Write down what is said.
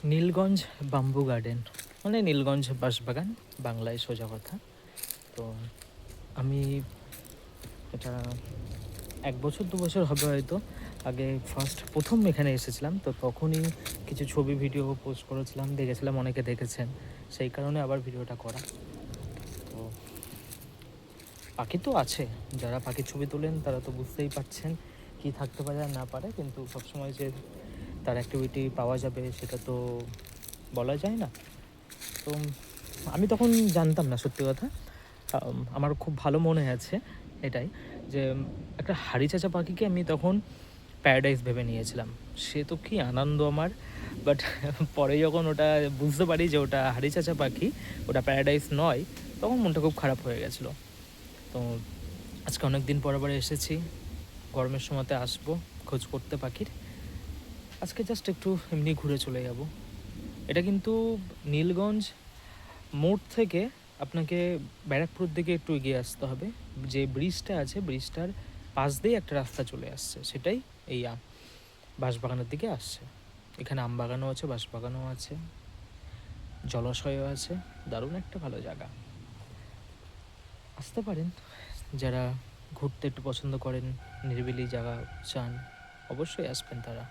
Nilganj bamboo garden মানে নীলগঞ্জ বাঁশবাগান, বাংলায় সোজা কথা। তো আমি এটা 1-2 বছর হবে হয়তো আগে প্রথম এখানে এসেছিলাম। তো তখনই কিছু ছবি ভিডিও পোস্ট করেছিলাম, দেখেছিলাম অনেকে দেখেছেন, সেই কারণে আবার ভিডিওটা করা। তো পাখি তো আছে, যারা পাখির ছবি তোলেন তারা তো বুঝতেই পারছেন কী থাকতে পারে আর না পারে, কিন্তু সবসময় যে তার অ্যাক্টিভিটি পাওয়া যাবে সেটা তো বলা যায় না। তো আমি তখন জানতাম না, সত্যি কথা। আমার খুব ভালো মনে আছে এটাই, যে একটা হাড়িচাঁচা পাখিকে আমি তখন প্যারাডাইস ভেবে নিয়েছিলাম। সে তো কী আনন্দ আমার! বাট পরে যখন ওটা বুঝতে পারি যে ওটা হাড়িচাঁচা পাখি, ওটা প্যারাডাইস নয়, তখন মনটা খুব খারাপ হয়ে গেছিলো। তো আজকে অনেক দিন পর আবার এসেছি, গরমের সময়তে আসবো খোঁজ করতে পাখির। আজকে জাস্ট একটু এমনি ঘুরে চলে যাব। এটা কিন্তু নীলগঞ্জ মোড় থেকে আপনাকে ব্যারাকপুরের দিকে একটু এগিয়ে আসতে হবে। যে ব্রিজটা আছে, ব্রিজটার পাশ দিয়ে একটা রাস্তা চলে আসছে, সেটাই এই বাঁশবাগানের দিকে আসছে। এখানে আম বাগানও আছে, বাঁশবাগানও আছে, জলাশয়ও আছে, দারুণ একটা ভালো জায়গা। আসতে পারেন যারা ঘুরতে একটু পছন্দ করেন, নিরিবিলি জায়গা চান, অবশ্যই আসবেন তারা।